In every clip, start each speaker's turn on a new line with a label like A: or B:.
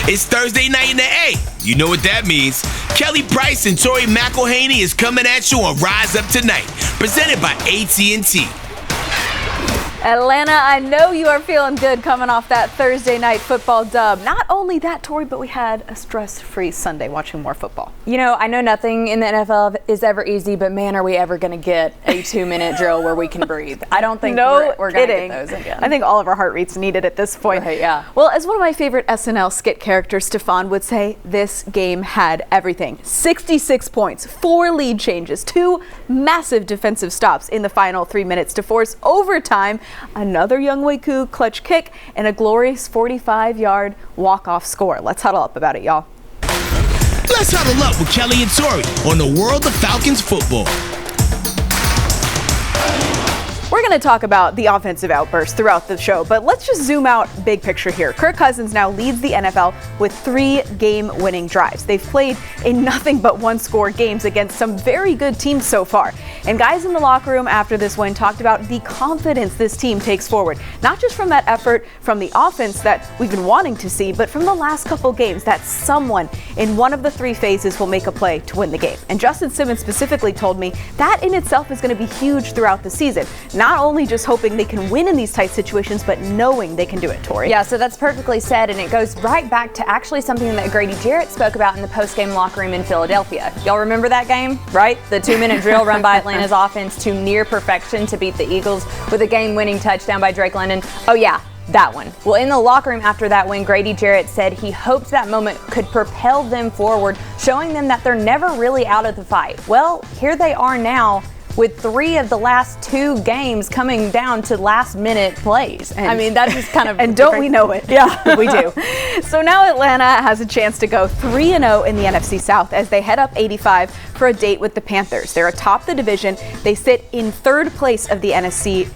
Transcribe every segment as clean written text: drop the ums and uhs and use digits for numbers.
A: It's Thursday night in the A. You know what that means. Kelly Price and Tori McElhaney is coming at you on Rise Up Tonight, presented by AT&T.
B: Atlanta, I know you are feeling good coming off that Thursday night football dub. Not only that, Tori, but we had a stress-free Sunday watching more football.
C: You know, I know nothing in the NFL is ever easy, but man, are we ever going to get a 2-minute drill where we can breathe? I don't think we're going to get those again.
B: I think all of our heart rates needed at this point.
C: Right, yeah.
B: Well, as one of my favorite SNL skit characters, Stefan, would say, this game had everything. 66 points, 4 lead changes, 2 massive defensive stops in the final 3 minutes to force overtime, another Younghoe Koo clutch kick, and a glorious 45-yard walk-off score. Let's huddle up about it, y'all.
A: Let's huddle up with Kelly and Tori on the world of Falcons football.
B: We're going to talk about the offensive outbursts throughout the show, but let's just zoom out big picture here. Kirk Cousins now leads the NFL with 3 game-winning drives. They've played in nothing but one-score games against some very good teams so far. And guys in the locker room after this win talked about the confidence this team takes forward, not just from that effort from the offense that we've been wanting to see, but from the last couple games that someone in one of the 3 phases will make a play to win the game. And Justin Simmons specifically told me that in itself is going to be huge throughout the season. Not only just hoping they can win in these tight situations, but knowing they can do it, Tori.
C: Yeah, so that's perfectly said, and it goes right back to actually something that Grady Jarrett spoke about in the post-game locker room in Philadelphia. Y'all remember that game, right? The 2-minute drill run by Atlanta's offense to near perfection to beat the Eagles with a game-winning touchdown by Drake London. Oh yeah, that one. Well, in the locker room after that win, Grady Jarrett said he hoped that moment could propel them forward, showing them that they're never really out of the fight. Well, here they are now, with 3 of the last 2 games coming down to last-minute plays. And I mean, that just kind of...
B: and don't we know it?
C: Yeah, we do.
B: So now Atlanta has a chance to go 3-0 in the NFC South as they head up 85 for a date with the Panthers. They're atop the division. They sit in 3rd place of the NFC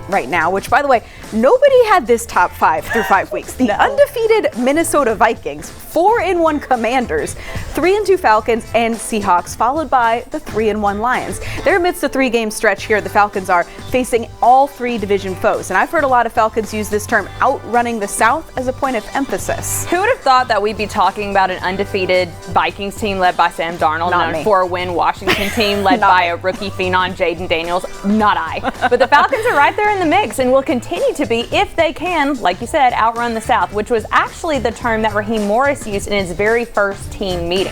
B: right now, which, by the way, nobody had this top 5 through 5 weeks. The undefeated Minnesota Vikings, 4-1 Commanders, 3-2 Falcons, and Seahawks, followed by the 3-1 Lions. They're amidst a 3-game stretch here. The Falcons are facing all 3 division foes, and I've heard a lot of Falcons use this term, outrunning the South, as a point of emphasis.
C: Who would have thought that we'd be talking about an undefeated Vikings team led by Sam Darnold and a 4-win Washington team led by a rookie phenom, Jaden Daniels? Not I. But the Falcons are right there in the mix and will continue to be if they can, like you said, outrun the South, which was actually the term that Raheem Morris used in his very first team meeting.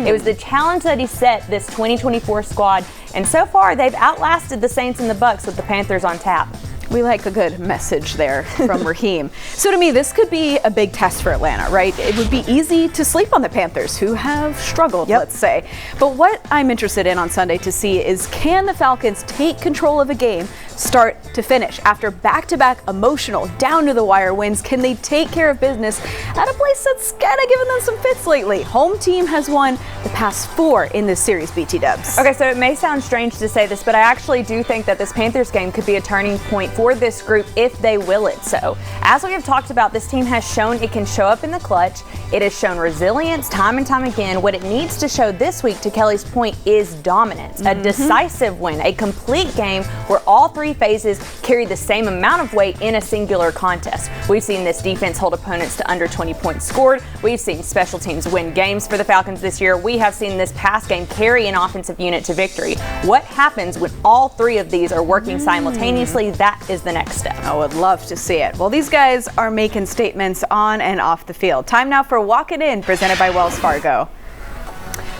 C: It was the challenge that he set this 2024 squad, and so far they've outlasted the Saints and the Bucs with the Panthers on tap.
B: We like a good message there from Raheem. So to me, this could be a big test for Atlanta, right? It would be easy to sleep on the Panthers, who have struggled, let's say. But what I'm interested in on Sunday to see is, can the Falcons take control of a game start to finish? After back-to-back emotional, down-to-the-wire wins, can they take care of business at a place that's kind of given them some fits lately? Home team has won the past 4 in this series, BT Dubs.
C: Okay, so it may sound strange to say this, but I actually do think that this Panthers game could be a turning point for this group if they will it so. As we have talked about, this team has shown it can show up in the clutch. It has shown resilience time and time again. What it needs to show this week, to Kelly's point, is dominance. A decisive win, a complete game where all 3 phases carry the same amount of weight in a singular contest. We've seen this defense hold opponents to under 20 points scored. We've seen special teams win games for the Falcons this year. We have seen this pass game carry an offensive unit to victory. What happens when all 3 of these are working simultaneously? That is the next step.
B: I would love to see it. Well, these guys are making statements on and off the field. Time now for Walk It In, presented by Wells Fargo.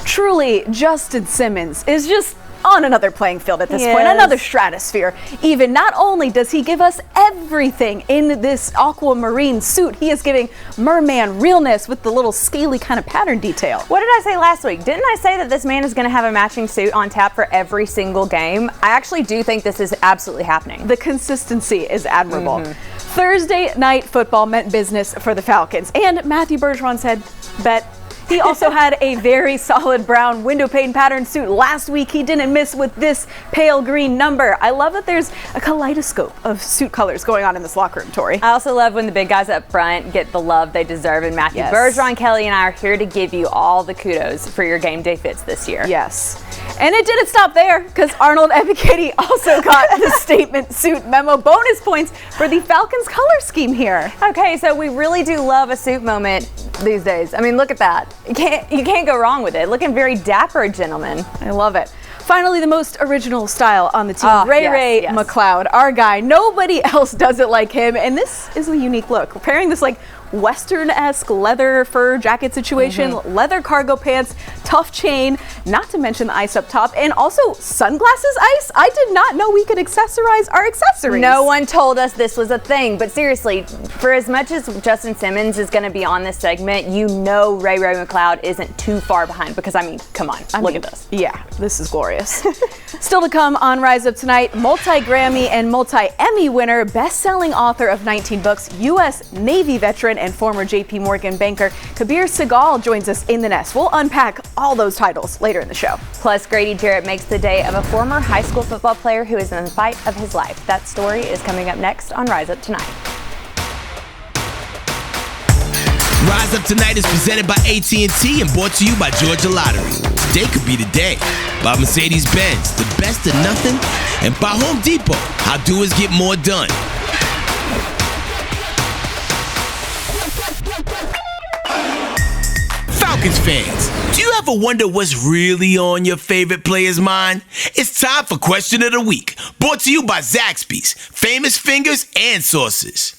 B: Truly, Justin Simmons is just on another playing field at this point, another stratosphere. Even not only does he give us everything in this aquamarine suit, he is giving merman realness with the little scaly kind of pattern detail.
C: What did I say last week? Didn't I say that this man is going to have a matching suit on tap for every single game? I actually do think this is absolutely happening.
B: The consistency is admirable. Thursday night football meant business for the Falcons, and Matthew Bergeron said, bet He also had a very solid brown window pane pattern suit last week. He didn't miss with this pale green number. I love that there's a kaleidoscope of suit colors going on in this locker room, Tori.
C: I also love when the big guys up front get the love they deserve, and Matthew Bergeron, Kelly, and I are here to give you all the kudos for your game day fits this year.
B: Yes. And it didn't stop there, because Arnold Ebiketie also got the statement suit memo. Bonus points for the Falcons color scheme here.
C: Okay, so we really do love a suit moment these days. I mean, look at that. You can't go wrong with it. Looking very dapper, gentlemen.
B: I love it. Finally, the most original style on the team, Ray McLeod, our guy. Nobody else does it like him, and this is a unique look. We're pairing this like Western-esque leather fur jacket situation, leather cargo pants, tough chain, not to mention the ice up top, and also sunglasses ice. I did not know we could accessorize our accessories.
C: No one told us this was a thing, but seriously, for as much as Justin Simmons is going to be on this segment, you know Ray McLeod isn't too far behind, because I mean, come on, look at this.
B: Yeah, this is glorious. Still to come on Rise Up tonight, multi-Grammy and multi-Emmy winner, best-selling author of 19 books, U.S. Navy veteran and former J.P. Morgan banker Kabir Segal joins us in the nest. We'll unpack all those titles later in the show.
C: Plus, Grady Jarrett makes the day of a former high school football player who is in the fight of his life. That story is coming up next on Rise Up Tonight.
A: Rise Up Tonight is presented by AT&T and brought to you by Georgia Lottery. Today could be the day. By Mercedes-Benz, the best of nothing. And by Home Depot, how doers get more done. Falcons fans, do you ever wonder what's really on your favorite player's mind? It's time for Question of the Week, brought to you by Zaxby's, famous fingers and sauces.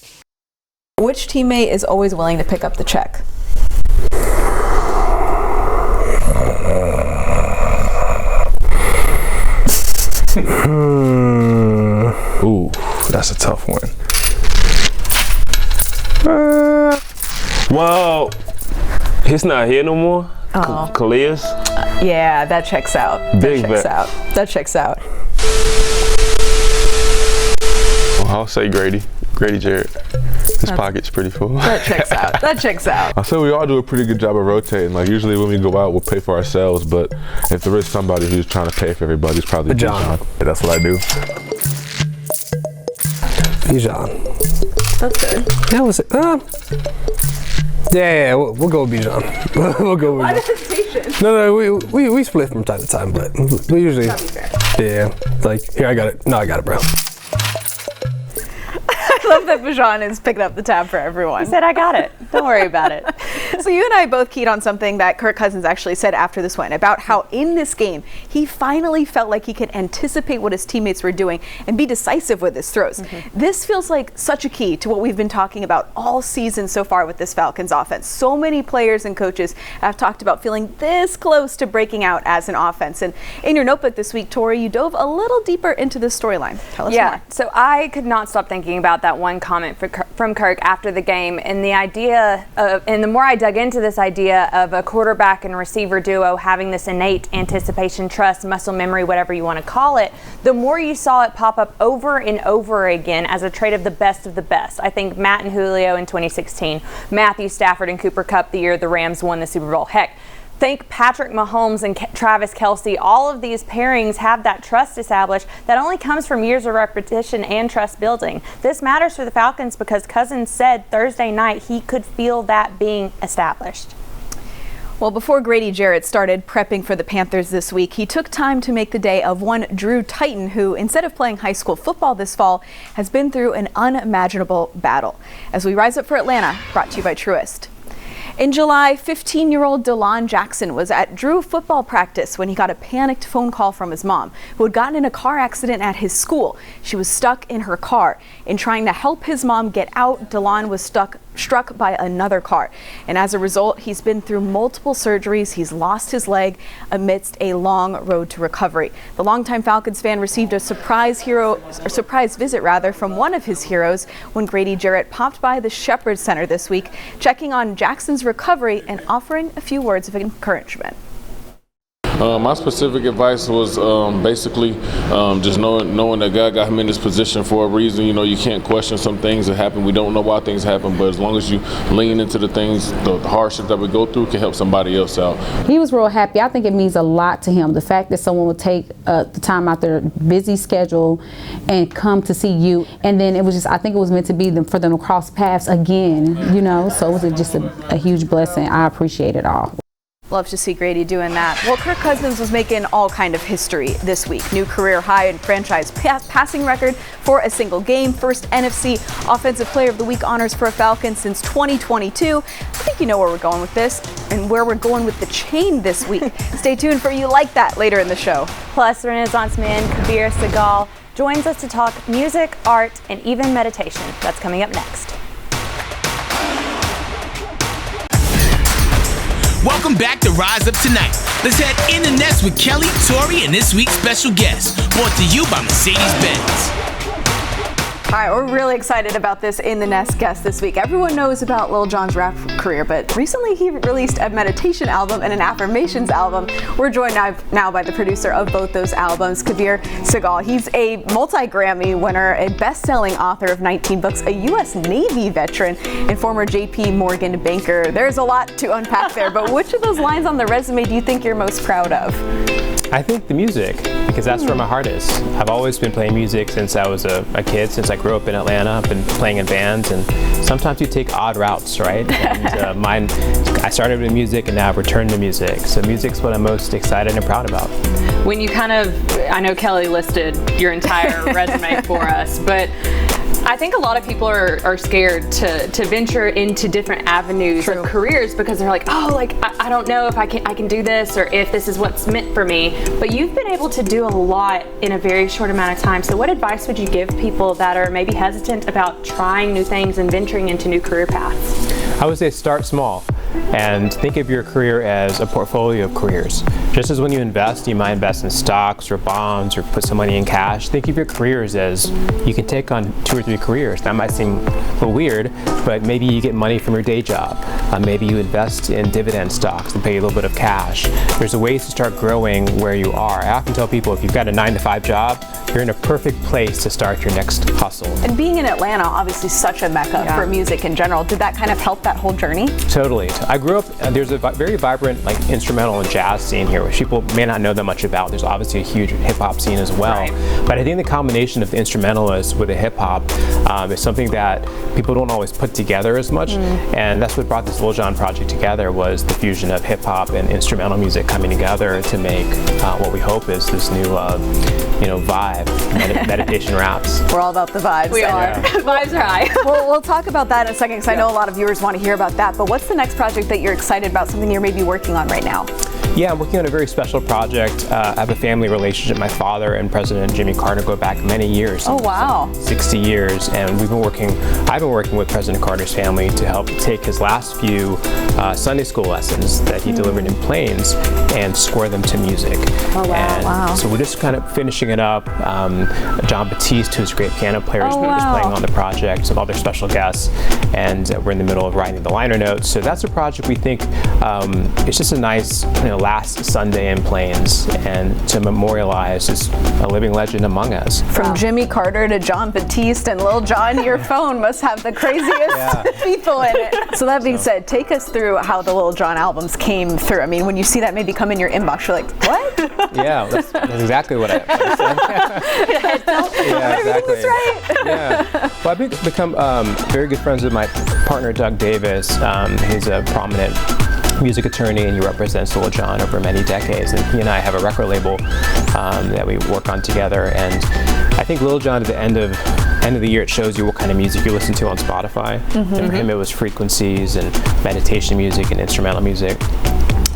B: Which teammate is always willing to pick up the check?
D: Ooh, that's a tough one. Well, he's not here no more. Calais.
B: Yeah, that checks out. That checks out.
D: Well, I'll say Grady Jarrett. His pocket's pretty full.
B: That checks out.
D: I say we all do a pretty good job of rotating. Like usually when we go out, we'll pay for ourselves. But if there is somebody who's trying to pay for everybody, it's probably Bijan. That's what I do.
E: Bijan.
B: That's good.
E: That was it. Yeah, we'll go with Bijan. We'll go with
B: Why
E: Bijan.
B: hesitation?
E: No, we split from time to time, but we usually. Yeah, like here I got it. No, I got it, bro.
B: I love that Bijan is picking up the tab for everyone.
C: He said, I got it. Don't worry about it.
B: So you and I both keyed on something that Kirk Cousins actually said after this win about how in this game, he finally felt like he could anticipate what his teammates were doing and be decisive with his throws. This feels like such a key to what we've been talking about all season so far with this Falcons offense. So many players and coaches have talked about feeling this close to breaking out as an offense. And in your notebook this week, Tori, you dove a little deeper into this storyline. Tell us more.
C: So I could not stop thinking about that one comment from Kirk after the game, and the idea of, and the more I dug into this idea of a quarterback and receiver duo having this innate anticipation, trust, muscle memory, whatever you want to call it, the more you saw it pop up over and over again as a trait of the best of the best. I think Matt and Julio in 2016, Matthew Stafford and Cooper Kupp the year the Rams won the Super Bowl. Heck, think Patrick Mahomes and Travis Kelce. All of these pairings have that trust established that only comes from years of repetition and trust building. This matters for the Falcons because Cousins said Thursday night he could feel that being established.
B: Well, before Grady Jarrett started prepping for the Panthers this week, he took time to make the day of one Drew Titan, who, instead of playing high school football this fall, has been through an unimaginable battle. As we rise up for Atlanta, brought to you by Truist. In July, 15-year-old Delon Jackson was at Drew football practice when he got a panicked phone call from his mom, who had gotten in a car accident at his school. She was stuck in her car. In trying to help his mom get out, Delon was struck by another car. And as a result, he's been through multiple surgeries. He's lost his leg amidst a long road to recovery. The longtime Falcons fan received a surprise visit from one of his heroes when Grady Jarrett popped by the Shepherd Center this week, checking on Jackson's recovery and offering a few words of encouragement.
F: My specific advice was basically just knowing that God got him in this position for a reason. You know, you can't question some things that happen. We don't know why things happen, but as long as you lean into the things, the hardship that we go through can help somebody else out.
G: He was real happy. I think it means a lot to him, the fact that someone would take the time out their busy schedule and come to see you. And then it was just, I think it was meant to be for them to cross paths again, you know, so it was just a huge blessing. I appreciate it all.
B: Love to see Grady doing that. Well, Kirk Cousins was making all kind of history this week. New career high in franchise passing record for a single game. First NFC Offensive Player of the Week honors for a Falcon since 2022. I think you know where we're going with this and where we're going with the chain this week. Stay tuned for You Like That later in the show.
C: Plus, Renaissance man Kabir Segal joins us to talk music, art, and even meditation. That's coming up next.
A: Welcome back to Rise Up Tonight. Let's head in the nest with Kelly, Tori, and this week's special guest, brought to you by Mercedes-Benz.
B: All right, we're really excited about this In the Nest guest this week. Everyone knows about Lil Jon's rap career, but recently he released a meditation album and an affirmations album. We're joined now by the producer of both those albums, Kabir Segal. He's a multi-Grammy winner, a best-selling author of 19 books, a U.S. Navy veteran, and former J.P. Morgan banker. There's a lot to unpack there, but which of those lines on the resume do you think you're most proud of?
H: I think the music, because that's where my heart is. I've always been playing music since I was a kid, since I grew up in Atlanta. I've been playing in bands, and sometimes you take odd routes, right? And I started with music and now I've returned to music. So music's what I'm most excited and proud about.
I: When you I know Kelly listed your entire resume for us, but I think a lot of people are scared to venture into different avenues of careers because they're like, oh, like I don't know if I can do this or if this is what's meant for me. But you've been able to do a lot in a very short amount of time. So what advice would you give people that are maybe hesitant about trying new things and venturing into new career paths?
H: I would say start small and think of your career as a portfolio of careers. Just as when you invest, you might invest in stocks or bonds or put some money in cash. Think of your careers as you can take on 2 or 3 careers. That might seem a little weird, but maybe you get money from your day job. Maybe you invest in dividend stocks and pay a little bit of cash. There's a ways to start growing where you are. I often tell people if you've got a 9-to-5 job, you're in a perfect place to start your next hustle.
B: And being in Atlanta, obviously such a mecca for music in general. Did that kind of help that whole journey?
H: Totally. I grew up, there's a very vibrant instrumental and jazz scene here, which people may not know that much about. There's obviously a huge hip hop scene as well. Right. But I think the combination of the instrumentalists with the hip hop is something that people don't always put together as much. And that's what brought this Lil Jon project together, was the fusion of hip hop and instrumental music coming together to make what we hope is this new vibe, meditation raps.
B: We're all about the vibes.
I: We are. Vibes are high.
B: We'll talk about that in a second because I know a lot of viewers want to hear about that. But what's the next project that you're excited about, something you're maybe working on right now?
H: Yeah, I'm working on a very special project. I have a family relationship. My father and President Jimmy Carter go back many years.
B: Oh, wow.
H: 60 years. And I've been working with President Carter's family to help take his last few Sunday school lessons that he delivered in Plains and score them to music.
B: Oh, wow.
H: And so we're just kind of finishing it up. John Batiste, who's a great piano player, is playing on the project, some other special guests. And we're in the middle of writing the liner notes. So that's a project we think it's just a nice, last Sunday in Plains, and to memorialize just a living legend among us.
B: From Jimmy Carter to John Batiste and Lil Jon, your phone must have the craziest people in it. So that being said, take us through how the Lil Jon albums came through. I mean, when you see that maybe come in your inbox, you're like, what?
H: Yeah, that's exactly what I said. Yeah, exactly.
B: Everything was right.
H: Yeah. Well, I've become very good friends with my partner, Doug Davis. He's a prominent music attorney, and he represents Lil Jon over many decades. And he and I have a record label that we work on together. And I think Lil Jon, at the end of the year, it shows you what kind of music you listen to on Spotify. And for him, it was frequencies and meditation music and instrumental music.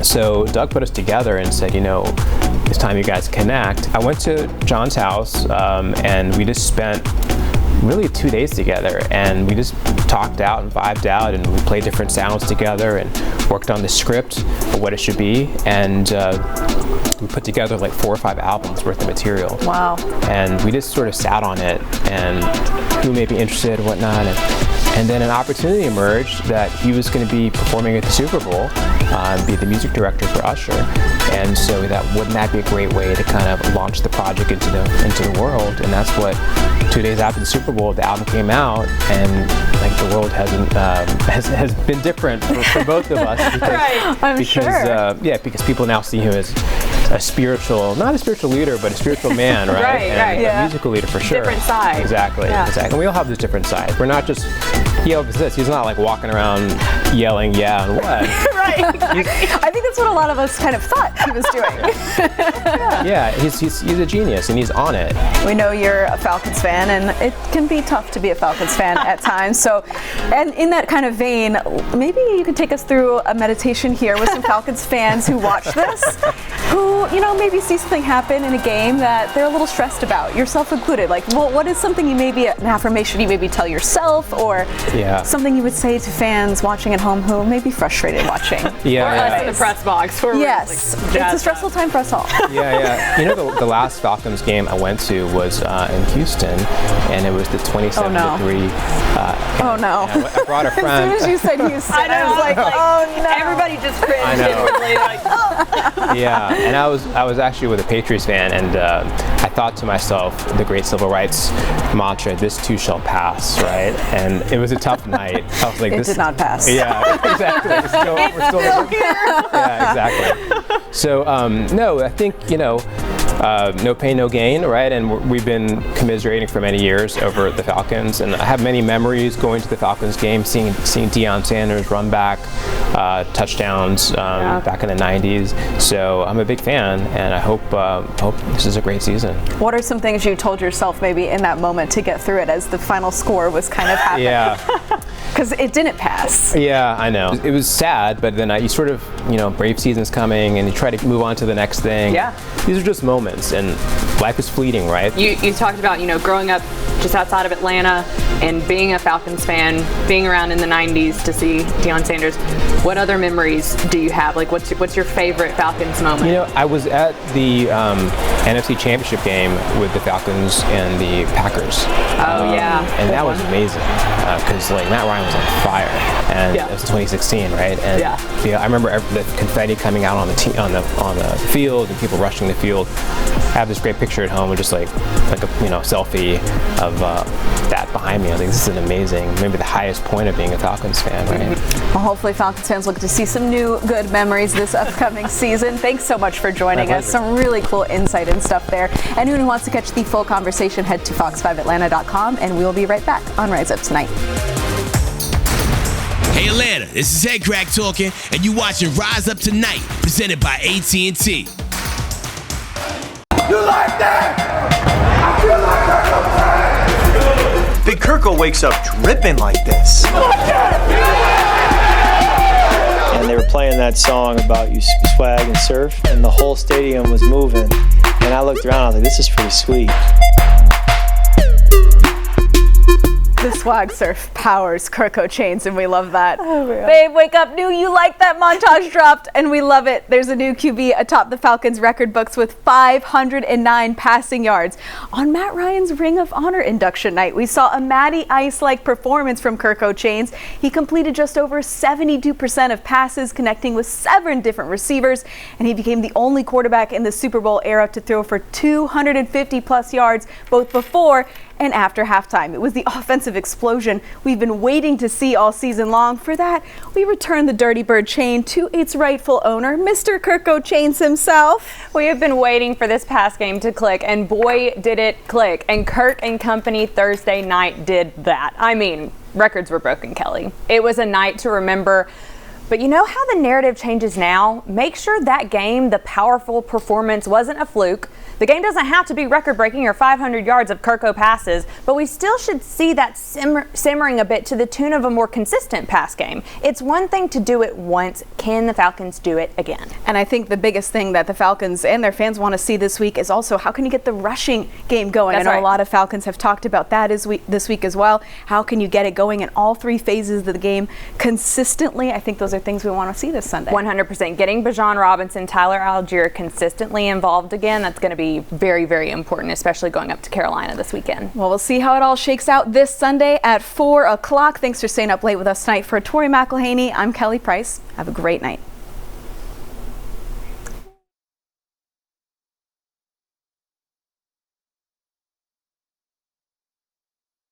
H: So Doug put us together and said, it's time you guys connect. I went to Jon's house and we just spent really 2 days together, and we just talked out and vibed out, and we played different sounds together and worked on the script of what it should be, and we put together like 4 or 5 albums worth of material.
B: Wow.
H: And we just sort of sat on it and who may be interested and whatnot, and And then an opportunity emerged that he was going to be performing at the Super Bowl, be the music director for Usher. And so we thought, wouldn't that be a great way to kind of launch the project into the world? And that's what 2 days after the Super Bowl, the album came out, and like the world has been different for both of us. Because people now see him as a spiritual, not a spiritual leader, but a spiritual man, right? A musical leader for sure.
C: Different side.
H: Exactly. And we all have this different side. We're not just, he opens this. He's not like walking around yelling, yeah, and what.
B: Right. I think that's what a lot of us kind of thought he was doing.
H: He's a genius, and he's on it.
B: We know you're a Falcons fan, and it can be tough to be a Falcons fan at times. So, and in that kind of vein, maybe you could take us through a meditation here with some Falcons fans who watch this, who, maybe see something happen in a game that they're a little stressed about, yourself included. Like, well, what is something you maybe, an affirmation you maybe tell yourself, or something you would say to fans watching at home who may be frustrated watching?
I: Or us in the press box.
B: Yes, it's a stressful time for us all.
H: The last Falcons game I went to was in Houston, and it was the 27-3. I brought a friend.
B: As soon as you said Houston, I was like, oh no.
I: Everybody just cringed.
H: I know.
I: Inwardly, like, oh.
H: And I was actually with a Patriots fan, and I thought to myself the great civil rights mantra, "This too shall pass," right? And it was a tough night. I was like,
B: this did not pass.
H: Yeah, exactly. We're still here. Yeah, exactly. So no, I think no pain, no gain, right? And we've been commiserating for many years over the Falcons, and I have many memories going to the Falcons game, seeing Deion Sanders run back touchdowns back in the 90s. So I'm a big fan, and I hope this is a great season. What
B: are some things you told yourself maybe in that moment to get through it as the final score was kind of happening?
H: Yeah.
B: Because it didn't pass.
H: Yeah, I know. It was sad, but then you sort of, brave season's coming, and you try to move on to the next thing.
I: Yeah.
H: These are just moments, and life is fleeting, right?
I: You talked about, growing up just outside of Atlanta and being a Falcons fan, being around in the 90s to see Deion Sanders. What other memories do you have? Like, what's your favorite Falcons moment?
H: I was at the NFC Championship game with the Falcons and the Packers. And that was amazing because Matt Ryan was on fire, and it was 2016, right? And I remember the confetti coming out on the field and people rushing the field. I have this great picture at home of just like a selfie of that behind me. I was like, this is amazing. Maybe the highest point of being a Falcons fan, right?
B: Well, hopefully Falcons fans look to see some new good memories this upcoming season. Thanks so much for joining us. Some really cool insight and stuff there. Anyone who wants to catch the full conversation, head to fox5atlanta.com, and we'll be right back on Rise Up Tonight.
A: Hey Atlanta, this is Head Crack talking, and you watching Rise Up Tonight, presented by AT&T.
J: You like that? I feel like Big Kirkle wakes up dripping like this.
K: And they were playing that song about you swag and surf, and the whole stadium was moving. And I looked around, I was like, this is pretty sweet.
B: The swag surf powers Kirko Chains, and we love that. Babe, wake up, new You Like That montage dropped, and we love it. There's a new QB atop the Falcons record books with 509 passing yards. On Matt Ryan's Ring of Honor induction night, we saw a Matty Ice-like performance from Kirko Chains. He completed just over 72% of passes, connecting with 7 different receivers, and he became the only quarterback in the Super Bowl era to throw for 250-plus yards both before and after halftime. It was the offensive explosion we've been waiting to see all season long. For that, we return the Dirty Bird chain to its rightful owner, Mr. Kirko Chains himself.
C: We have been waiting for this pass game to click, and boy, did it click. And Kirk and company Thursday night did that. I mean, records were broken, Kelly. It was a night to remember. But you know how the narrative changes now? Make sure that game, the powerful performance, wasn't a fluke. The game doesn't have to be record-breaking or 500 yards of Kirko passes, but we still should see that simmering a bit to the tune of a more consistent pass game. It's one thing to do it once. Can the Falcons do it again?
B: And I think the biggest thing that the Falcons and their fans want to see this week is also how can you get the rushing game going?
C: That's
B: I know
C: right.
B: A lot of Falcons have talked about that this week as well. How can you get it going in all 3 phases of the game consistently? I think those are things we want to see this Sunday.
C: 100%. Getting Bijan Robinson, Tyler Algier consistently involved again, that's going to be be very, very important, especially going up to Carolina this weekend.
B: Well, we'll see how it all shakes out this Sunday at 4 o'clock. Thanks for staying up late with us tonight. For Tori McElhaney, I'm Kelly Price. Have a great night.